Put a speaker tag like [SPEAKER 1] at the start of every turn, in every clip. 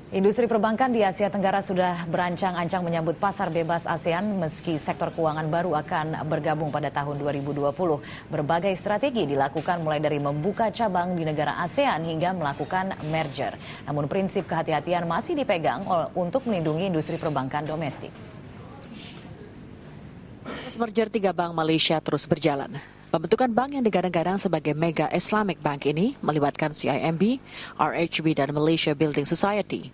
[SPEAKER 1] Industri perbankan di Asia Tenggara sudah berancang-ancang menyambut pasar bebas ASEAN meski sektor keuangan baru akan bergabung pada tahun 2020. Berbagai strategi dilakukan mulai dari membuka cabang di negara ASEAN hingga melakukan merger. Namun prinsip kehati-hatian masih dipegang untuk melindungi industri perbankan domestik.
[SPEAKER 2] Merger 3 bank Malaysia terus berjalan. Pembentukan bank yang digadang-gadang sebagai Mega Islamic Bank ini melibatkan CIMB, RHB, dan Malaysia Building Society.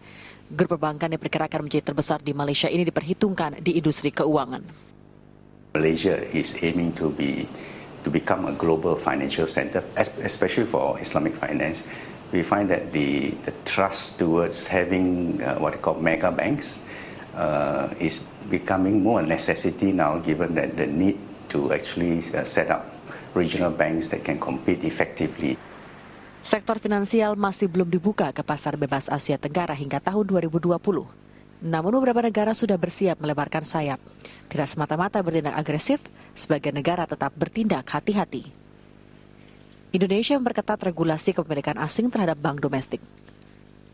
[SPEAKER 2] Grup perbankan yang diperkirakan menjadi terbesar di Malaysia ini diperhitungkan di industri keuangan.
[SPEAKER 3] Malaysia is aiming to become a global financial center, especially for Islamic finance. We find that the trust towards having what we call mega banks is becoming more a necessity now, given that the need to actually set up regional banks that can compete effectively.
[SPEAKER 2] Sektor finansial masih belum dibuka ke pasar bebas Asia Tenggara hingga tahun 2020. Namun beberapa negara sudah bersiap melebarkan sayap. Tidak semata-mata bertindak agresif, sebagai negara tetap bertindak hati-hati. Indonesia memperketat regulasi kepemilikan asing terhadap bank domestik.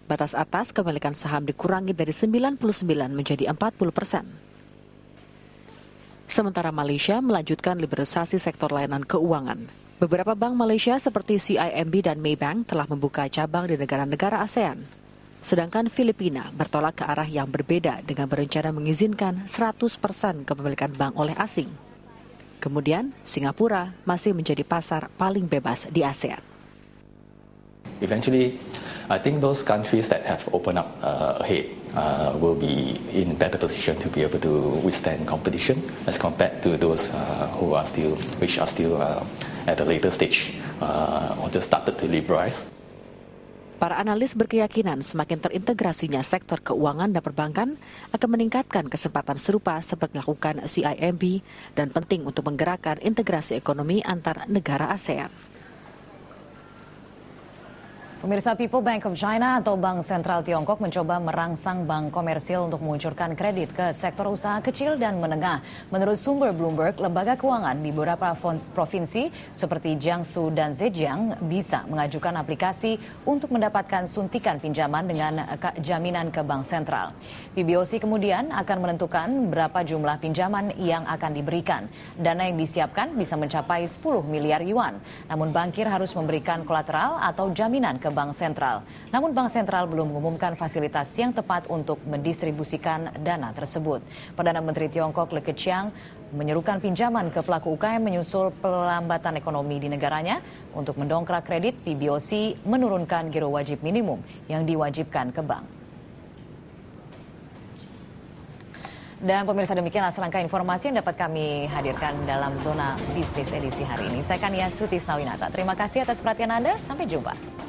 [SPEAKER 2] Batas atas kepemilikan saham dikurangi dari 99 menjadi 40%. Sementara Malaysia melanjutkan liberalisasi sektor layanan keuangan. Beberapa bank Malaysia seperti CIMB dan Maybank telah membuka cabang di negara-negara ASEAN. Sedangkan Filipina bertolak ke arah yang berbeda dengan berencana mengizinkan 100% kepemilikan bank oleh asing. Kemudian, Singapura masih menjadi pasar paling bebas di ASEAN.
[SPEAKER 4] Eventually, I think those countries that have opened up ahead will be in better position to be able to withstand competition as compared to those which are still at a later stage or just started to liberalize.
[SPEAKER 2] Para analis berkeyakinan semakin terintegrasinya sektor keuangan dan perbankan akan meningkatkan kesempatan serupa seperti dilakukan CIMB dan penting untuk menggerakkan integrasi ekonomi antar negara ASEAN.
[SPEAKER 1] Pemirsa, People Bank of China atau Bank Sentral Tiongkok mencoba merangsang bank komersil untuk menguncurkan kredit ke sektor usaha kecil dan menengah. Menurut sumber Bloomberg, lembaga keuangan di beberapa provinsi seperti Jiangsu dan Zhejiang bisa mengajukan aplikasi untuk mendapatkan suntikan pinjaman dengan jaminan ke bank sentral. PBOC kemudian akan menentukan berapa jumlah pinjaman yang akan diberikan. Dana yang disiapkan bisa mencapai 10 miliar yuan. Namun bankir harus memberikan kolateral atau jaminan ke Bank Sentral. Namun Bank Sentral belum mengumumkan fasilitas yang tepat untuk mendistribusikan dana tersebut. Perdana Menteri Tiongkok Li Keqiang menyerukan pinjaman ke pelaku UKM menyusul pelambatan ekonomi di negaranya. Untuk mendongkrak kredit, PBOC menurunkan giro wajib minimum yang diwajibkan ke bank. Dan pemirsa, demikianlah serangkaian informasi yang dapat kami hadirkan dalam Zona Bisnis edisi hari ini. Saya Kania Sutisnawinata. Terima kasih atas perhatian Anda. Sampai jumpa.